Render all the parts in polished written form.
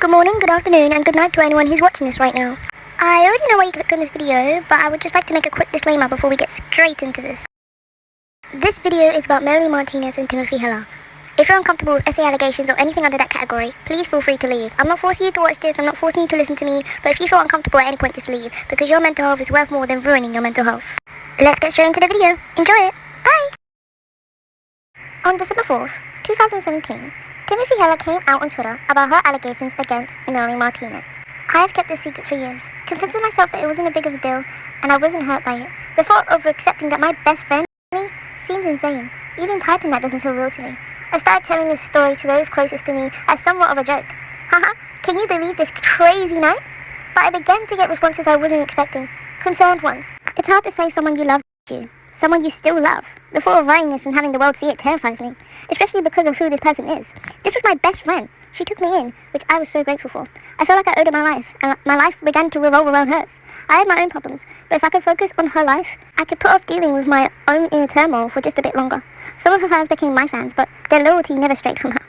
Good morning, good afternoon, and good night to anyone who's watching this right now. I already know why you clicked on this video, but I would just like to make a quick disclaimer before we get straight into this. This video is about Melanie Martinez and Timothy Heller. If you're uncomfortable with essay allegations or anything under that category, please feel free to leave. I'm not forcing you to watch this, I'm not forcing you to listen to me, but if you feel uncomfortable at any point, just leave, because your mental health is worth more than ruining your mental health. Let's get straight into the video. Enjoy it. Bye! On December 4th, 2017, Timothy Heller came out on Twitter about her allegations against Melanie Martinez. I have kept this secret for years, convincing myself that it wasn't a big of a deal and I wasn't hurt by it. The thought of accepting that my best friend seems insane. Even typing that doesn't feel real to me. I started telling this story to those closest to me as somewhat of a joke. Haha, can you believe this crazy night? But I began to get responses I wasn't expecting. Concerned ones. It's hard to say someone you love you. Someone you still love. The thought of writing this and having the world see it terrifies me, especially because of who this person is. This was my best friend. She took me in, which I was so grateful for. I felt like I owed her my life, and my life began to revolve around hers. I had my own problems, but if I could focus on her life, I could put off dealing with my own inner turmoil for just a bit longer. Some of her fans became my fans, but their loyalty never strayed from her.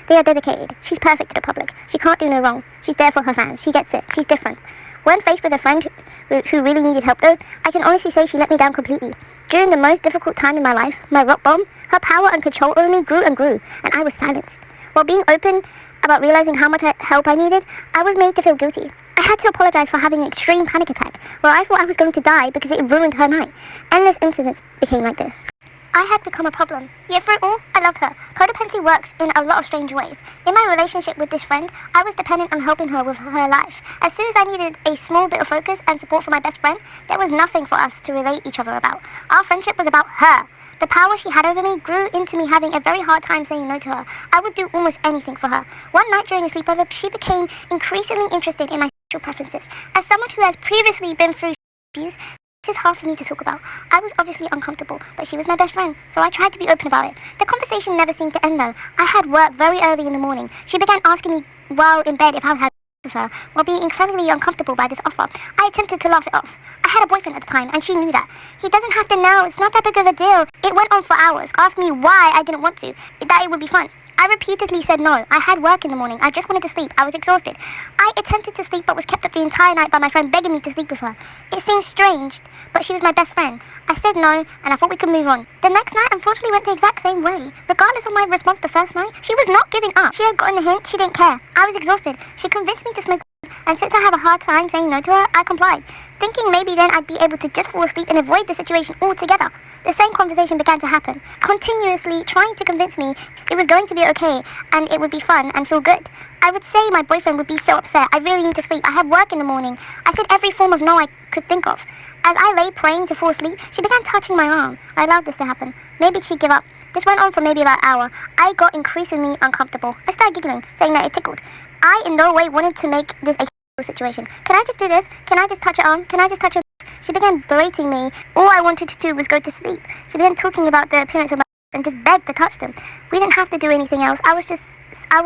They are dedicated. She's perfect to the public. She can't do no wrong. She's there for her fans. She gets it. She's different. When faced with a friend who really needed help though, I can honestly say she let me down completely. During the most difficult time in my life, my rock bottom, her power and control over me grew and grew, and I was silenced. While being open about realizing how much help I needed, I was made to feel guilty. I had to apologize for having an extreme panic attack, where I thought I was going to die because it ruined her night. Endless incidents became like this. I had become a problem, yet through it all, I loved her. Codependency works in a lot of strange ways. In my relationship with this friend, I was dependent on helping her with her life. As soon as I needed a small bit of focus and support from my best friend, there was nothing for us to relate each other about. Our friendship was about her. The power she had over me grew into me having a very hard time saying no to her. I would do almost anything for her. One night during a sleepover, she became increasingly interested in my sexual preferences. As someone who has previously been through abuse, this is hard for me to talk about. I was obviously uncomfortable, but she was my best friend, so I tried to be open about it. The conversation never seemed to end though. I had work very early in the morning. She began asking me while in bed if I had with her, while being incredibly uncomfortable by this offer. I attempted to laugh it off. I had a boyfriend at the time, and she knew that. He doesn't have to know, it's not that big of a deal. It went on for hours, asked me why I didn't want to, that it would be fun. I repeatedly said no. I had work in the morning. I just wanted to sleep. I was exhausted. I attempted to sleep but was kept up the entire night by my friend begging me to sleep with her. It seemed strange, but she was my best friend. I said no, and I thought we could move on. The next night, unfortunately, went the exact same way. Regardless of my response the first night, she was not giving up. She had gotten the hint. She didn't care. I was exhausted. She convinced me to smoke, and since I have a hard time saying no to her, I complied, thinking maybe then I'd be able to just fall asleep and avoid the situation altogether. The same conversation began to happen, continuously trying to convince me it was going to be okay and it would be fun and feel good. I would say my boyfriend would be so upset. I really need to sleep. I have work in the morning. I said every form of no I could think of. As I lay praying to fall asleep, she began touching my arm. I allowed this to happen. Maybe she'd give up. This went on for maybe about an hour. I got increasingly uncomfortable. I started giggling, saying that it tickled. I in no way wanted to make this a situation. Can I just do this? Can I just touch her arm? Can I just touch her? She began berating me. All I wanted to do was go to sleep. She began talking about the appearance of my and just begged to touch them. We didn't have to do anything else. I was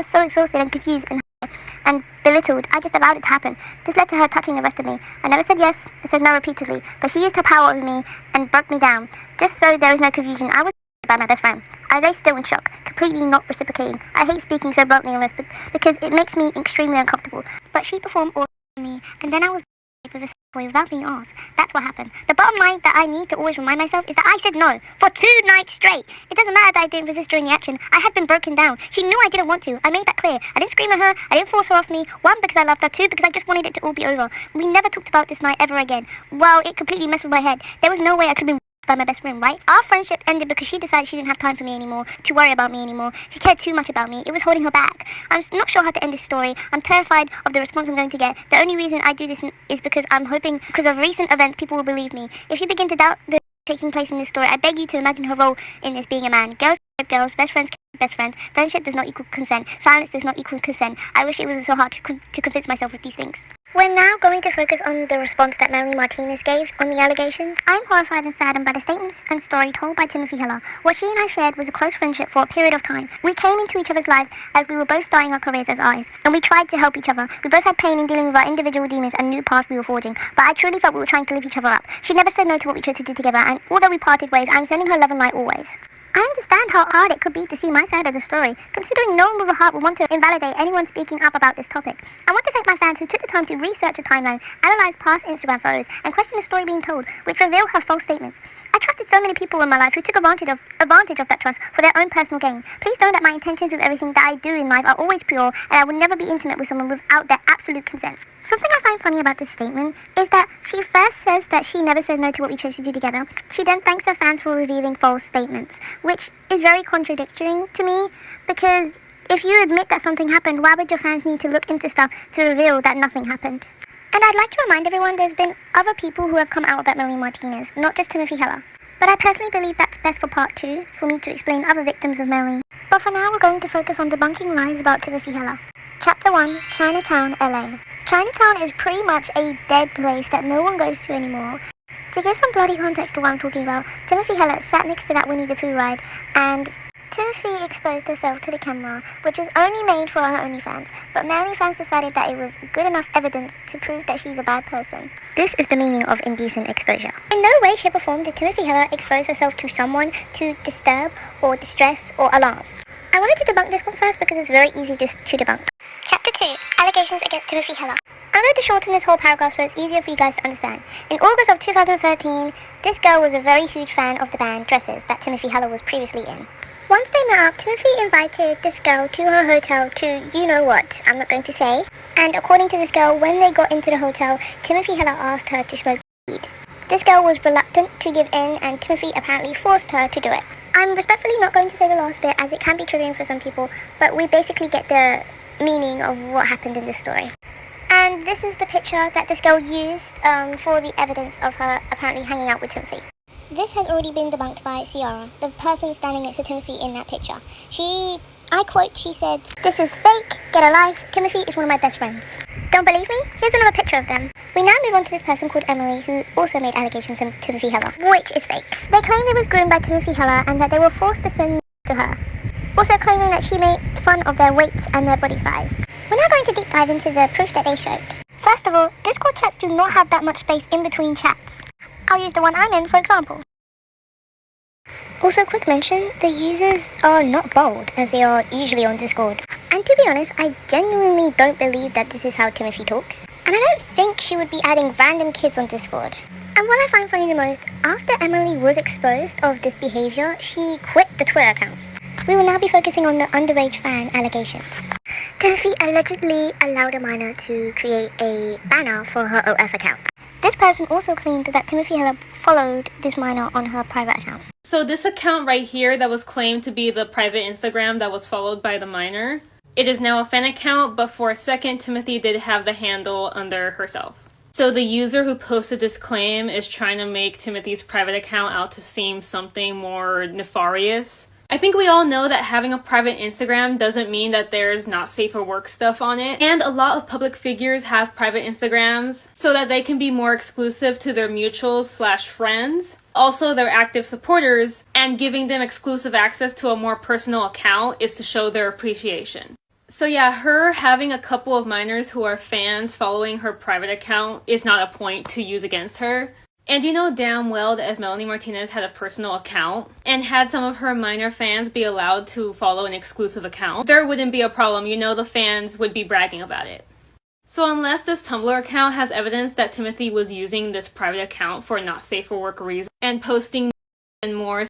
so exhausted and confused and belittled. I just allowed it to happen. This led to her touching the rest of me. I never said yes. I said no repeatedly. But she used her power over me and broke me down. Just so there is no confusion, I was by my best friend. I lay still in shock, completely not reciprocating. I hate speaking so bluntly on this because it makes me extremely uncomfortable. But she performed all on me, and then I was with this boy without being asked. That's what happened. The bottom line that I need to always remind myself is that I said no for 2 nights straight. It doesn't matter that I didn't resist during the action. I had been broken down. She knew I didn't want to. I made that clear. I didn't scream at her. I didn't force her off me. 1, because I loved her. 2, because I just wanted it to all be over. We never talked about this night ever again. Well, it completely messed with my head. There was no way I could have been by my best friend, right? Our friendship ended because she decided she didn't have time for me anymore, to worry about me anymore. She cared too much about me. It was holding her back. I'm not sure how to end this story. I'm terrified of the response I'm going to get. The only reason I do this is because I'm hoping, because of recent events, people will believe me. If you begin to doubt the taking place in this story, I beg you to imagine her role in this being a man. Girls keep girls, best friends keep best friends. Friendship does not equal consent. Silence does not equal consent. I wish it wasn't so hard to convince myself of these things. We're now going to focus on the response that Melanie Martinez gave on the allegations. I'm horrified and saddened by the statements and story told by Timothy Heller. What she and I shared was a close friendship for a period of time. We came into each other's lives as we were both starting our careers as artists, and we tried to help each other. We both had pain in dealing with our individual demons and new paths we were forging, but I truly felt we were trying to lift each other up. She never said no to what we chose to do together, and although we parted ways, I'm sending her love and light always. I understand how hard it could be to see my side of the story, considering no one with a heart would want to invalidate anyone speaking up about this topic. I want to thank my fans who took the time to research the timeline, analyze past Instagram photos, and question the story being told, which reveal her false statements. I trusted so many people in my life who took advantage of that trust for their own personal gain. Please know that my intentions with everything that I do in life are always pure, and I would never be intimate with someone without their absolute consent. Something I find funny about this statement is that she first says that she never said no to what we chose to do together. She then thanks her fans for revealing false statements, which is very contradictory to me, because if you admit that something happened, why would your fans need to look into stuff to reveal that nothing happened? And I'd like to remind everyone there's been other people who have come out about Melanie Martinez, not just Timothy Heller. But I personally believe that's best for part 2, for me to explain other victims of Melanie. But for now, we're going to focus on debunking lies about Timothy Heller. Chapter 1, Chinatown, LA. Chinatown is pretty much a dead place that no one goes to anymore. To give some bloody context to what I'm talking about, Timothy Heller sat next to that Winnie the Pooh ride, and Timothy exposed herself to the camera, which was only made for her OnlyFans, but Melanie fans decided that it was good enough evidence to prove that she's a bad person. This is the meaning of indecent exposure. In no way, shape or form did Timothy Heller expose herself to someone to disturb or distress or alarm. I wanted to debunk this one first because it's very easy just to debunk. Chapter 2, Allegations against Timothy Heller. I'm going to shorten this whole paragraph so it's easier for you guys to understand. In August of 2013, this girl was a very huge fan of the band Dresses that Timothy Heller was previously in. Once they met up, Timothy invited this girl to her hotel to you-know-what, I'm not going to say. And according to this girl, when they got into the hotel, Timothy Heller asked her to smoke weed. This girl was reluctant to give in, and Timothy apparently forced her to do it. I'm respectfully not going to say the last bit as it can be triggering for some people, but we basically get the meaning of what happened in this story. And this is the picture that this girl used for the evidence of her apparently hanging out with Timothy. This has already been debunked by Ciara, the person standing next to Timothy in that picture. I quote, she said, "This is fake, get a life, Timothy is one of my best friends." Don't believe me? Here's another picture of them. We now move on to this person called Emily, who also made allegations on Timothy Heller, which is fake. They claimed it was groomed by Timothy Heller and that they were forced to send to her, also claiming that she made fun of their weight and their body size. We're now going to deep dive into the proof that they showed. First of all, Discord chats do not have that much space in between chats. I'll use the one I'm in, for example. Also, quick mention, the users are not bold, as they are usually on Discord. And to be honest, I genuinely don't believe that this is how Timothy talks. And I don't think she would be adding random kids on Discord. And what I find funny the most, after Emily was exposed of this behavior, she quit the Twitter account. We will now be focusing on the underage fan allegations. Timothy allegedly allowed a minor to create a banner for her OF account. This person also claimed that Timothy Heller followed this minor on her private account. So this account right here that was claimed to be the private Instagram that was followed by the minor, it is now a fan account, but for a second Timothy did have the handle under herself. So the user who posted this claim is trying to make Timothy's private account out to seem something more nefarious. I think we all know that having a private Instagram doesn't mean that there's not safe for work stuff on it. And a lot of public figures have private Instagrams so that they can be more exclusive to their mutuals/friends, also their active supporters, and giving them exclusive access to a more personal account is to show their appreciation. So yeah, her having a couple of minors who are fans following her private account is not a point to use against her. And you know damn well that if Melanie Martinez had a personal account and had some of her minor fans be allowed to follow an exclusive account, there wouldn't be a problem. You know the fans would be bragging about it. So unless this Tumblr account has evidence that Timothy was using this private account for not safe for work reasons and posting more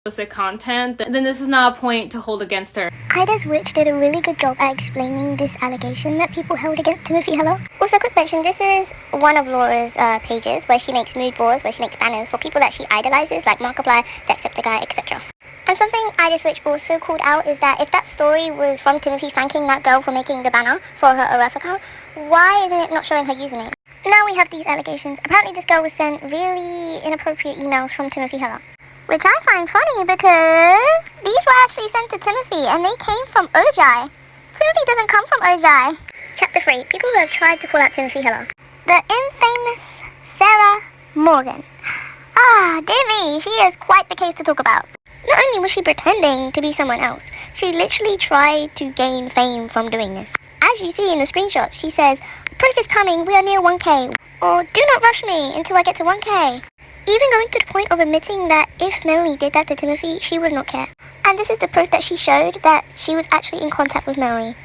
explicit content, then this is not a point to hold against her. Ida's Witch did a really good job at explaining this allegation that people held against Timothy Heller. Also, quick mention, this is one of Laura's pages where she makes mood boards, where she makes banners for people that she idolizes, like Markiplier, Jacksepticeye, etc. And something Ida's Witch also called out is that if that story was from Timothy thanking that girl for making the banner for her OF account, why isn't it not showing her username? Now we have these allegations. Apparently this girl was sent really inappropriate emails from Timothy Heller, which I find funny because these were actually sent to Timothy and they came from Ojai. Timothy doesn't come from Ojai. Chapter 3. People who have tried to call out Timothy Hiller. The infamous Sarah Morgan. Ah, dear me, she is quite the case to talk about. Not only was she pretending to be someone else, she literally tried to gain fame from doing this. As you see in the screenshots, she says, "Proof is coming, we are near 1k," or "Do not rush me until I get to 1k." Even going to the point of admitting that if Melanie did that to Timothy, she would not care. And this is the proof that she showed that she was actually in contact with Melanie.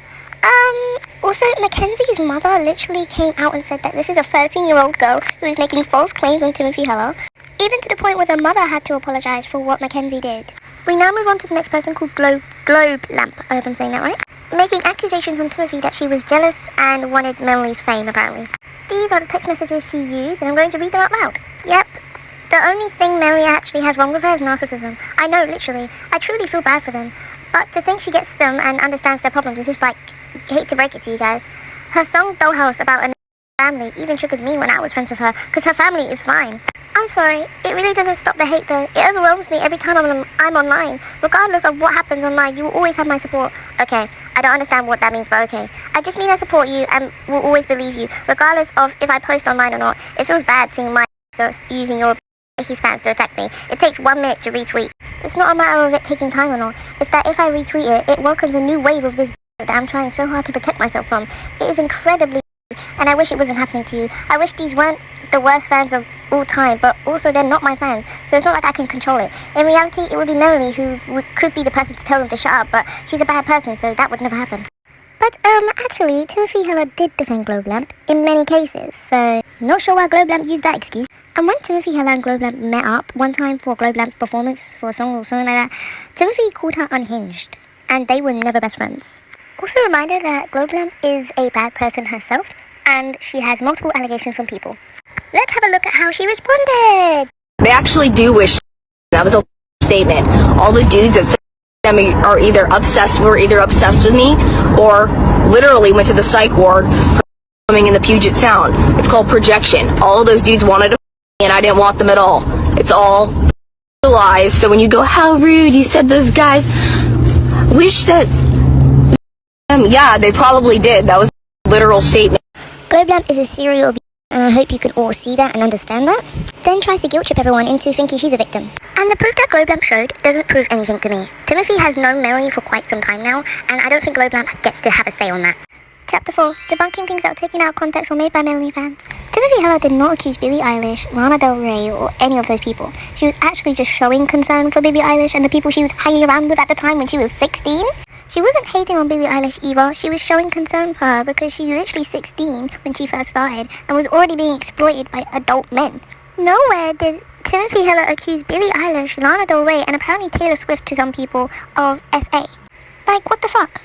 Also, Mackenzie's mother literally came out and said that this is a 13-year-old girl who is making false claims on Timothy Hiller, even to the point where the mother had to apologize for what Mackenzie did. We now move on to the next person called Globe Lamp. I hope I'm saying that right. Making accusations on Timothy that she was jealous and wanted Melanie's fame, apparently. These are the text messages she used, and I'm going to read them out loud. Yep. The only thing Melanie actually has wrong with her is narcissism. I know, literally. I truly feel bad for them. But to think she gets them and understands their problems is just like, hate to break it to you guys. Her song Dollhouse about a family even triggered me when I was friends with her, because her family is fine. I'm sorry, it really doesn't stop the hate though. It overwhelms me every time I'm online. Regardless of what happens online, you will always have my support. Okay, I don't understand what that means, but okay. I just mean I support you and will always believe you, regardless of if I post online or not. It feels bad seeing my using your his fans to attack me. It takes 1 minute to retweet. It's not a matter of it taking time or not. It's that if I retweet it, it welcomes a new wave of this that I'm trying so hard to protect myself from. It is incredibly, and I wish it wasn't happening to you. I wish these weren't the worst fans of all time, but also they're not my fans, so it's not like I can control it. In reality, it would be Melanie who could be the person to tell them to shut up, but she's a bad person, so that would never happen. But, actually, Timothy Hiller did defend Globe Lamp in many cases, so not sure why Globe Lamp used that excuse. And when Timothy Hiller and Globe Lamp met up one time for Globe Lamp's performance for a song or something like that, Timothy called her unhinged, and they were never best friends. Also a reminder that Globe Lamp is a bad person herself, and she has multiple allegations from people. Let's have a look at how she responded. They actually do wish that was a statement. All the dudes that them are either obsessed with me or literally went to the psych ward for swimming in the Puget Sound. It's called projection. All of those dudes wanted to and I didn't want them at all. It's all lies. So when you go, how rude, you said those guys wish that yeah, they probably did. That was a literal statement. Globe Lamp is a serial abuse, and I hope you can all see that and understand that. Then tries to guilt trip everyone into thinking she's a victim. And the proof that Globe Lamp showed doesn't prove anything to me. Timothy has known Melanie for quite some time now, and I don't think Globe Lamp gets to have a say on that. Chapter 4. Debunking things that were taken out of context or made by Melanie fans. Timothy Hiller did not accuse Billie Eilish, Lana Del Rey, or any of those people. She was actually just showing concern for Billie Eilish and the people she was hanging around with at the time when she was 16. She wasn't hating on Billie Eilish either. She was showing concern for her because she's literally 16 when she first started and was already being exploited by adult men. Nowhere did Timothy Hiller accuse Billie Eilish, Lana Del Rey, and apparently Taylor Swift to some people of SA. Like, what the fuck?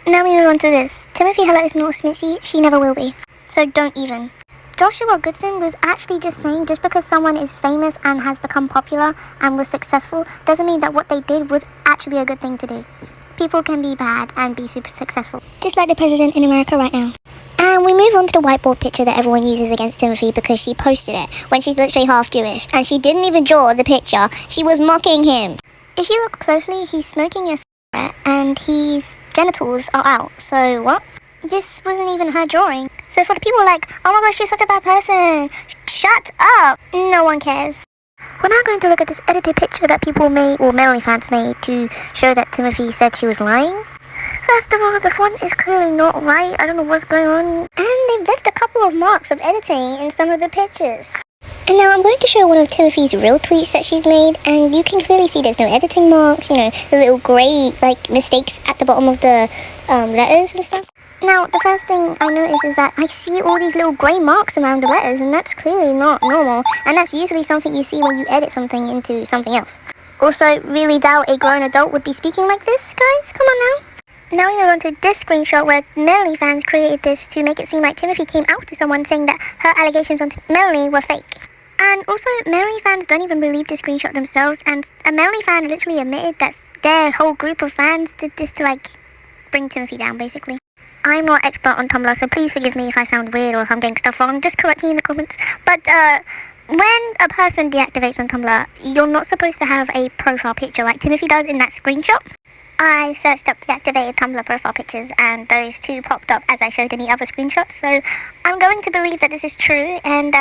Now we move on to this. Timothy Hiller is not Smithy. She never will be. So don't even. Joshua Goodson was actually just saying just because someone is famous and has become popular and was successful doesn't mean that what they did was actually a good thing to do. People can be bad and be super successful. Just like the president in America right now. And we move on to the whiteboard picture that everyone uses against Timothy because she posted it when she's literally half Jewish. And she didn't even draw the picture. She was mocking him. If you look closely, he's smoking a cigarette and his genitals are out. So what? This wasn't even her drawing. So for the people like, oh my gosh, she's such a bad person. Shut up. No one cares. We're now going to look at this edited picture that people made, or Melanie fans made, to show that Timothy said she was lying. First of all, the font is clearly not right. I don't know what's going on. And they've left a couple of marks of editing in some of the pictures. And now I'm going to show one of Timothy's real tweets that she's made, and you can clearly see there's no editing marks, you know, the little grey, like, mistakes at the bottom of the letters and stuff. Now, the first thing I notice is that I see all these little grey marks around the letters, and that's clearly not normal, and that's usually something you see when you edit something into something else. Also, really doubt a grown adult would be speaking like this, guys? Come on now. Now we move on to this screenshot where Melanie fans created this to make it seem like Timothy came out to someone saying that her allegations on Melanie were fake. And also, Melanie fans don't even believe the screenshot themselves, and a Melanie fan literally admitted that their whole group of fans did this to, like, bring Timothy down, basically. I'm not expert on Tumblr, so please forgive me if I sound weird or if I'm getting stuff wrong. Just correct me in the comments. But, when a person deactivates on Tumblr, you're not supposed to have a profile picture like Timothy does in that screenshot. I searched up deactivated Tumblr profile pictures and those two popped up as I showed any other screenshots, so I'm going to believe that this is true, and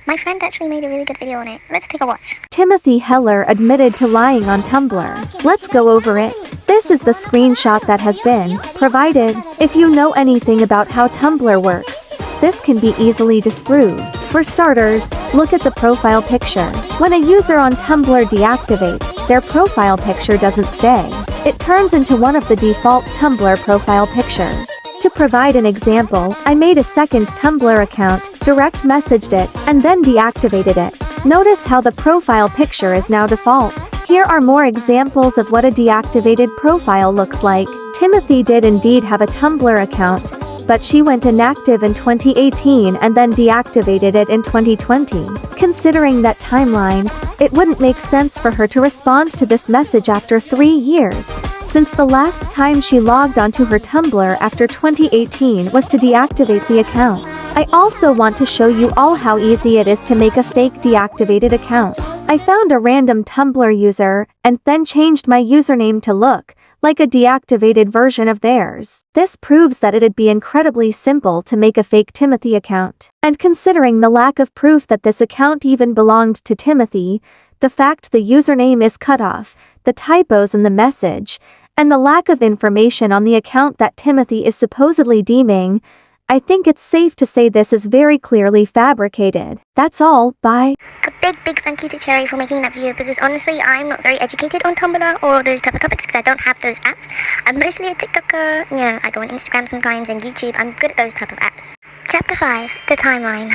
my friend actually made a really good video on it. Let's take a watch. Timothy Heller admitted to lying on Tumblr. Let's go over it. This is the screenshot that has been provided. If you know anything about how Tumblr works, this can be easily disproved. For starters, look at the profile picture. When a user on Tumblr deactivates, their profile picture doesn't stay. It turns into one of the default Tumblr profile pictures. To provide an example, I made a second Tumblr account, direct messaged it, and then deactivated it. Notice how the profile picture is now default. Here are more examples of what a deactivated profile looks like. Timothy did indeed have a Tumblr account, but she went inactive in 2018 and then deactivated it in 2020. Considering that timeline, it wouldn't make sense for her to respond to this message after 3 years, since the last time she logged onto her Tumblr after 2018 was to deactivate the account. I also want to show you all how easy it is to make a fake deactivated account. I found a random Tumblr user, and then changed my username to look like a deactivated version of theirs. This proves that it'd be incredibly simple to make a fake Timothy account. And considering the lack of proof that this account even belonged to Timothy, the fact the username is cut off, the typos in the message, and the lack of information on the account that Timothy is supposedly deeming, I think it's safe to say this is very clearly fabricated. That's all, bye. A big thank you to Cherry for making that video, because honestly I'm not very educated on Tumblr or those type of topics because I don't have those apps. I'm mostly a TikToker, you know, I go on Instagram sometimes and YouTube. I'm good at those type of apps. Chapter 5, the timeline.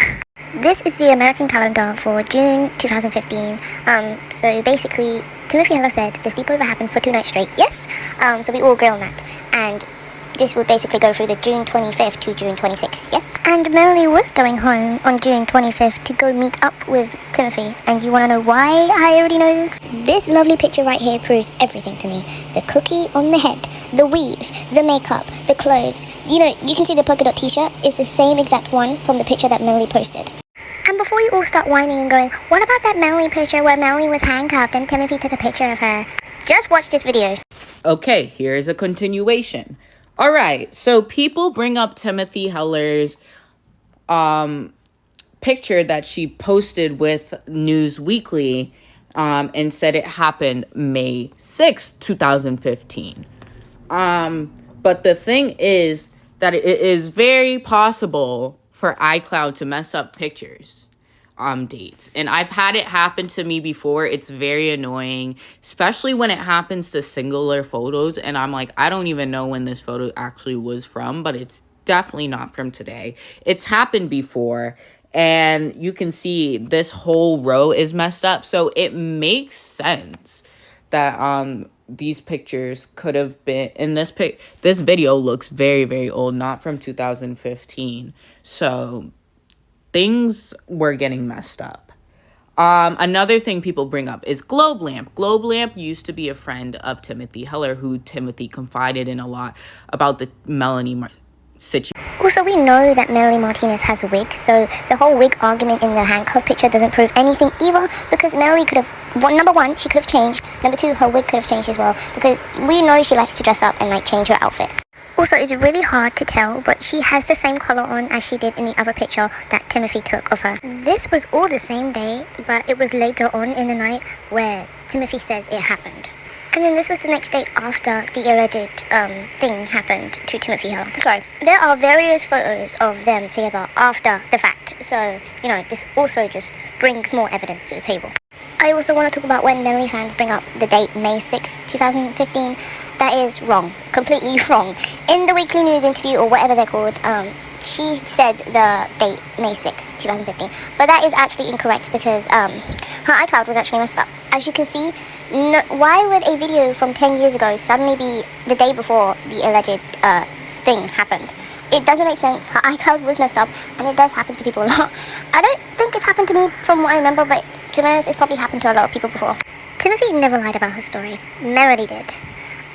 This is the American calendar for June 2015. So basically, Timothy Heller said the sleepover happened for 2 nights straight. Yes, so we all agree on that. And this would basically go through the June 25th to June 26th, yes? And Melanie was going home on June 25th to go meet up with Timothy. And you want to know why I already know this? This lovely picture right here proves everything to me. The cookie on the head, the weave, the makeup, the clothes. You know, you can see the polka dot t-shirt is the same exact one from the picture that Melanie posted. And before you all start whining and going, what about that Melanie picture where Melanie was handcuffed and Timothy took a picture of her? Just watch this video. Okay, here's a continuation. All right, so people bring up Timothy Heller's picture that she posted with News Weekly and said it happened May 6, 2015. But the thing is that it is very possible for iCloud to mess up pictures. Dates. And I've had it happen to me before. It's very annoying, especially when it happens to singular photos. And I'm like, I don't even know when this photo actually was from, but it's definitely not from today. It's happened before. And you can see this whole row is messed up. So it makes sense that these pictures could have been in this this video looks very, very old, not from 2015. So things were getting messed up. Another thing people bring up is Globe Lamp. Globe Lamp used to be a friend of Timothy Heller, who Timothy confided in a lot about the Melanie situation. Also, we know that Melanie Martinez has a wig, so the whole wig argument in the handcuff picture doesn't prove anything either, because Melanie could have, number one, she could have changed. Number two, her wig could have changed as well, because we know she likes to dress up and like change her outfit. Also, it's really hard to tell, but she has the same color on as she did in the other picture that Timothy took of her. This was all the same day, but it was later on in the night where Timothy said it happened. And then this was the next day after the alleged thing happened to Timothy Heller. Sorry, there are various photos of them together after the fact, so, you know, this also just brings more evidence to the table. I also want to talk about when Melanie fans bring up the date May 6, 2015. That is wrong. Completely wrong. In the Weekly News interview, or whatever they're called, she said the date May 6, 2015. But that is actually incorrect because her iCloud was actually messed up. As you can see, why would a video from 10 years ago suddenly be the day before the alleged thing happened? It doesn't make sense. Her iCloud was messed up, and it does happen to people a lot. I don't think it's happened to me from what I remember, but to be honest, it's probably happened to a lot of people before. Timothy never lied about her story. Melody did.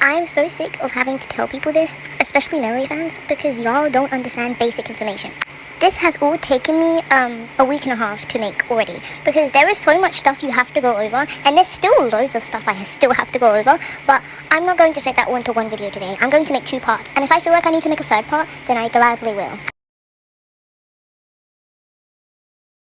I'm so sick of having to tell people this, especially Melody fans, because y'all don't understand basic information. This has all taken me a week and a half to make already, because there is so much stuff you have to go over, and there's still loads of stuff I still have to go over, but I'm not going to fit that all into one video today. I'm going to make 2 parts, and if I feel like I need to make a 3rd part, then I gladly will.